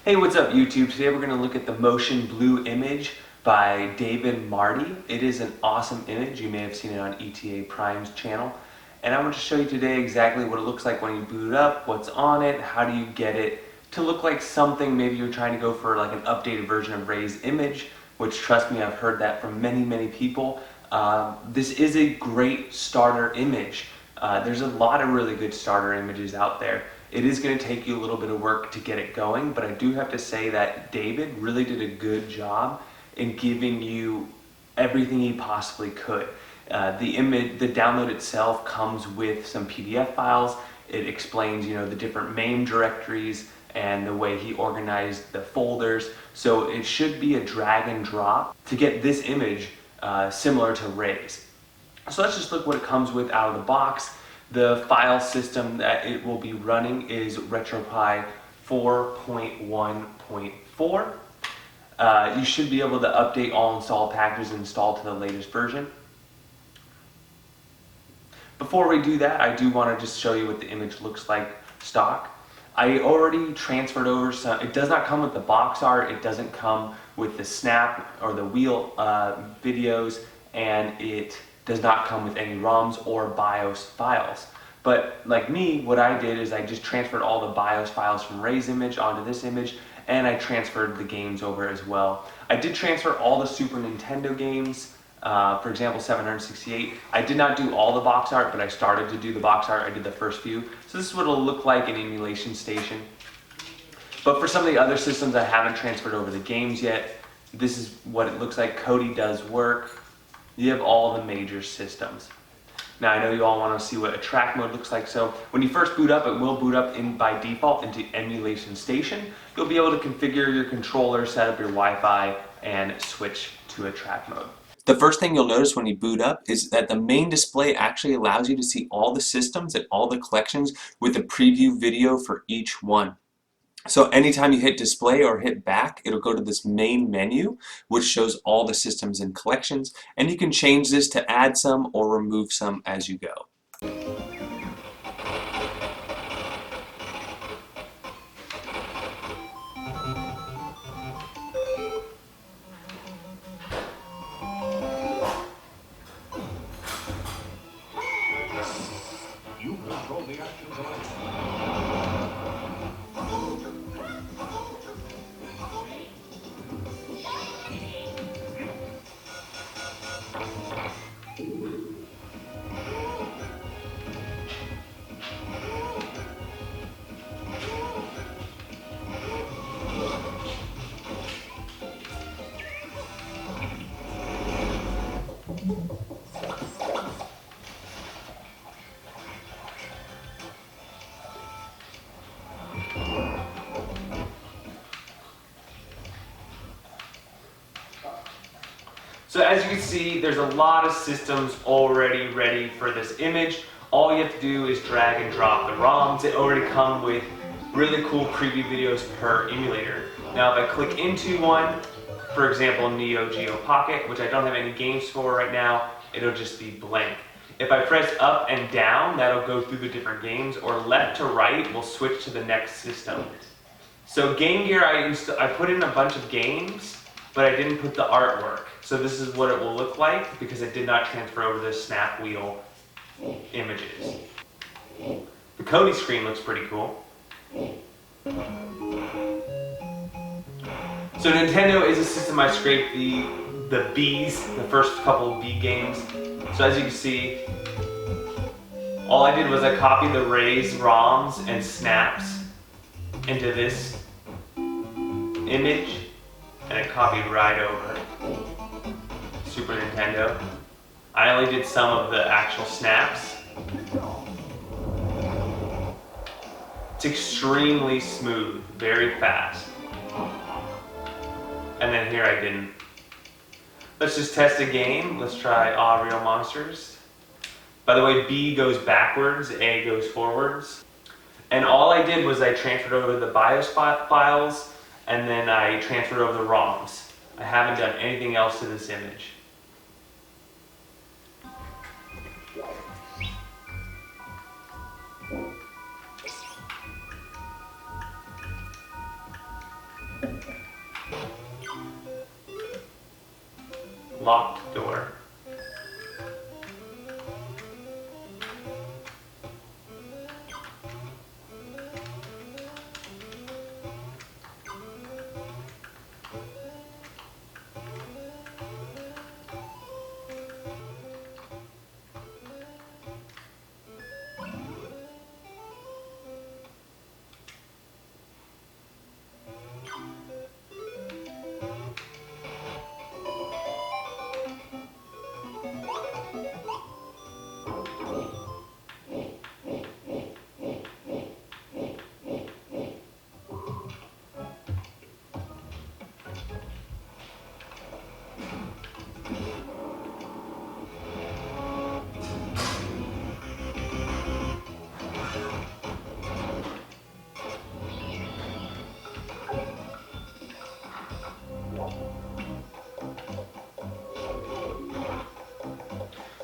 Hey, what's up YouTube? Today we're going to look at the motion blue image by David Marty. It is an awesome image. You may have seen it on ETA Prime's channel. And I want to show you today exactly what it looks like when you boot it up, what's on it, how do you get it to look like something. Maybe you're trying to go for like an updated version of Ray's image, which trust me, I've heard that from many people. This is a great starter image. There's a lot of really good starter images out there. It is going to take you a little bit of work to get it going, but I do have to say that David really did a good job in giving you everything he possibly could. The download itself comes with some PDF files. It explains, the different MAME directories and the way he organized the folders. So it should be a drag and drop to get this image similar to Ray's. So let's just look what it comes with out of the box. The file system that it will be running is RetroPie 4.1.4. You should be able to update all installed packages and install to the latest version. Before we do that, I do want to just show you what the image looks like stock. I already transferred over some. It does not come with the box art, it doesn't come with the snap or the wheel videos, and it does not come with any ROMs or BIOS files. But like me, what I did is I just transferred all the BIOS files from Ray's image onto this image, and I transferred the games over as well. I did transfer all the Super Nintendo games, for example 768. I did not do all the box art, but I started to do the box art. I did the first few. So this is what it'll look like in Emulation Station. But for some of the other systems I haven't transferred over the games yet, this is what it looks like. Kodi does work. You have all the major systems. Now I know you all want to see what a track mode looks like, so when you first boot up, it will boot up by default into Emulation Station. You'll be able to configure your controller, set up your Wi-Fi, and switch to a track mode. The first thing you'll notice when you boot up is that the main display actually allows you to see all the systems and all the collections with a preview video for each one. So anytime you hit display or hit back, it'll go to this main menu, which shows all the systems and collections, and you can change this to add some or remove some as you go. You control the actions of it. So as you can see, there's a lot of systems already ready for this image. All you have to do is drag and drop the ROMs. They already come with really cool preview videos per emulator. Now if I click into one, for example Neo Geo Pocket, which I don't have any games for right now, it'll just be blank. If I press up and down, that'll go through the different games, or left to right will switch to the next system. So Game Gear, I put in a bunch of games, but I didn't put the artwork. So this is what it will look like because it did not transfer over the snap wheel images. The Kodi screen looks pretty cool. So Nintendo is a system I scraped the B's, the first couple of B games. So as you can see, all I did was I copied the Ray's ROMs and snaps into this image, and it copied right over Super Nintendo. I only did some of the actual snaps. It's extremely smooth, very fast. And then here I didn't. Let's just test a game. Let's try Real Monsters. By the way, B goes backwards, A goes forwards. And all I did was I transferred over the BIOS files, and then I transferred over the ROMs. I haven't done anything else to this image. locked door.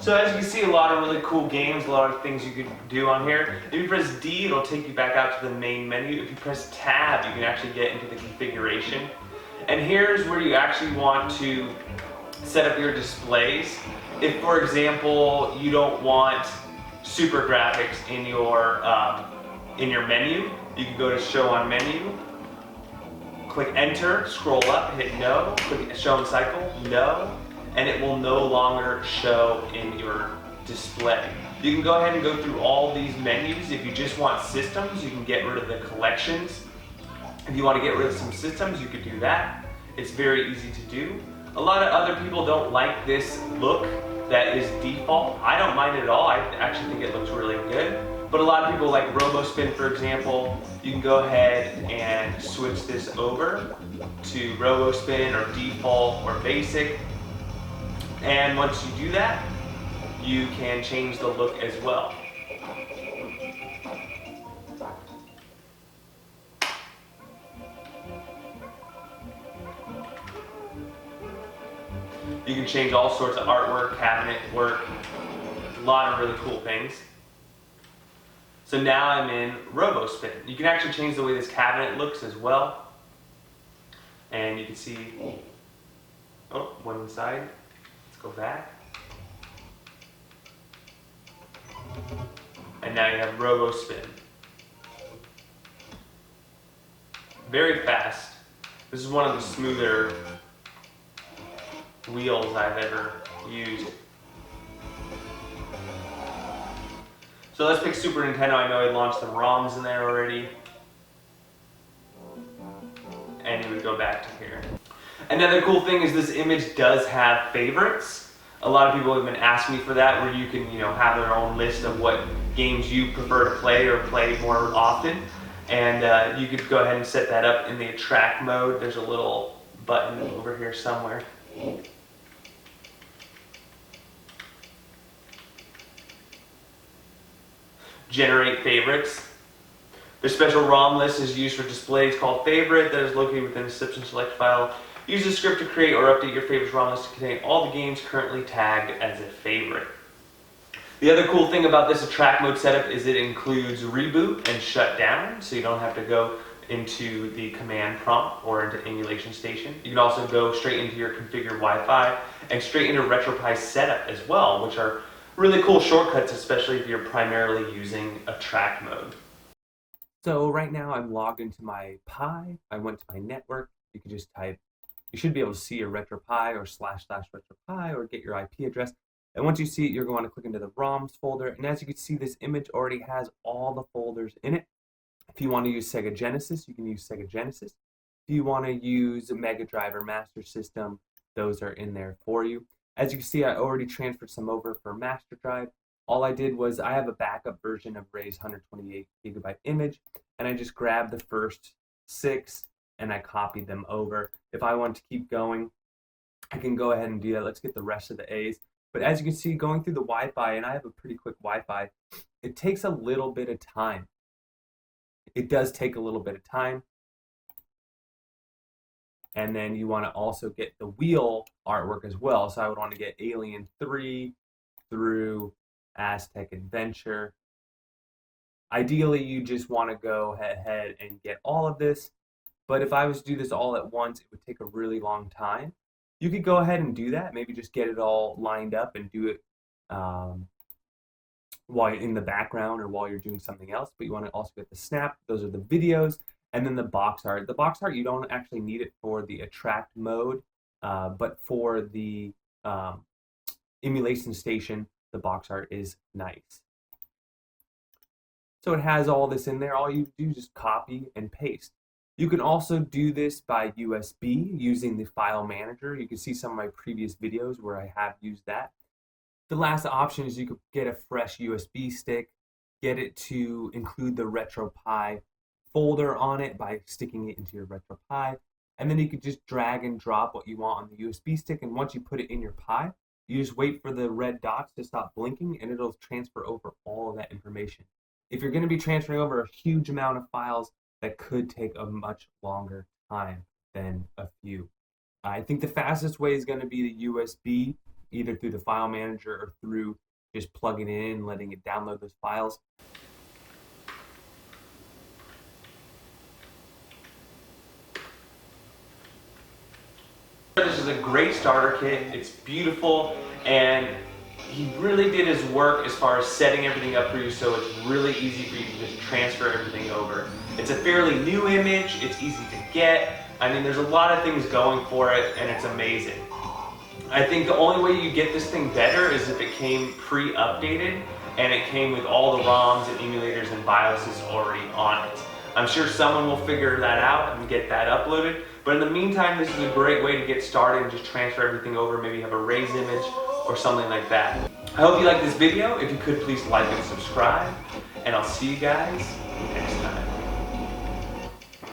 So as you can see, a lot of really cool games, a lot of things you could do on here. If you press D, it'll take you back out to the main menu. If you press Tab, you can actually get into the configuration. And here's where you actually want to set up your displays. If, for example, you don't want super graphics in your menu, you can go to Show on Menu, click Enter, scroll up, hit No, click Show on Cycle, No, and it will no longer show in your display. You can go ahead and go through all these menus. If you just want systems, you can get rid of the collections. If you want to get rid of some systems, you could do that. It's very easy to do. A lot of other people don't like this look that is default. I don't mind it at all. I actually think it looks really good. But a lot of people like robospin, for example. You can go ahead and switch this over to robospin or default or basic. And once you do that, you can change the look as well. You can change all sorts of artwork, cabinet work, a lot of really cool things. So now I'm in robospin. You can actually change the way this cabinet looks as well. And you can see, oh, one side. Go back. And now you have robospin. Very fast. This is one of the smoother wheels I've ever used. So let's pick Super Nintendo. I know I launched some ROMs in there already. And you would go back to here. Another cool thing is this image does have favorites. A lot of people have been asking me for that, where you can, have their own list of what games you prefer to play or play more often. And you could go ahead and set that up in the attract mode. There's a little button over here somewhere. Generate favorites. The special ROM list is used for displays called Favorite that is located within the System Select file. Use the script to create or update your favorites ROM list to contain all the games currently tagged as a favorite. The other cool thing about this attract mode setup is it includes reboot and shut down, so you don't have to go into the command prompt or into emulation station. You can also go straight into your configured Wi-Fi and straight into RetroPie setup as well, which are really cool shortcuts, especially if you're primarily using attract mode. So right now I'm logged into my Pi. I went to my network. You can just type, you should be able to see your RetroPie or //RetroPie or get your IP address. And once you see it, you're going to click into the ROMs folder. And as you can see, this image already has all the folders in it. If you want to use Sega Genesis, you can use Sega Genesis. If you want to use Mega Drive or Master System, those are in there for you. As you can see, I already transferred some over for Master Drive. All I did was I have a backup version of Ray's 128 gigabyte image, and I just grabbed the first 6 and I copied them over. If I want to keep going, I can go ahead and do that. Let's get the rest of the A's. But as you can see, going through the Wi-Fi, and I have a pretty quick Wi-Fi, it takes a little bit of time. It does take a little bit of time. And then you want to also get the wheel artwork as well. So I would want to get Alien 3 through Aztec Adventure. Ideally, you just want to go ahead and get all of this. But if I was to do this all at once, it would take a really long time. You could go ahead and do that. Maybe just get it all lined up and do it while you're in the background or while you're doing something else. But you want to also get the snap. Those are the videos. And then the box art. The box art, you don't actually need it for the attract mode, but for the emulation station, the box art is nice. So it has all this in there. All you do is just copy and paste. You can also do this by USB using the file manager. You can see some of my previous videos where I have used that. The last option is you could get a fresh USB stick, get it to include the RetroPie folder on it by sticking it into your RetroPie, and then you could just drag and drop what you want on the USB stick, and once you put it in your Pi, you just wait for the red dots to stop blinking and it'll transfer over all of that information. If you're going to be transferring over a huge amount of files, that could take a much longer time than a few. I think the fastest way is going to be the USB, either through the file manager or through just plugging it in and letting it download those files. This is a great starter kit. It's beautiful, and he really did his work as far as setting everything up for you, so it's really easy for you to just transfer everything over. It's a fairly new image. It's easy to get. I mean, there's a lot of things going for it, and it's amazing. I think the only way you get this thing better is if it came pre-updated and it came with all the ROMs and emulators and BIOSes already on it. I'm sure someone will figure that out and get that uploaded, but in the meantime, this is a great way to get started and just transfer everything over. Maybe have a raised image or something like that. I hope you liked this video. If you could, please like and subscribe, and I'll see you guys next time.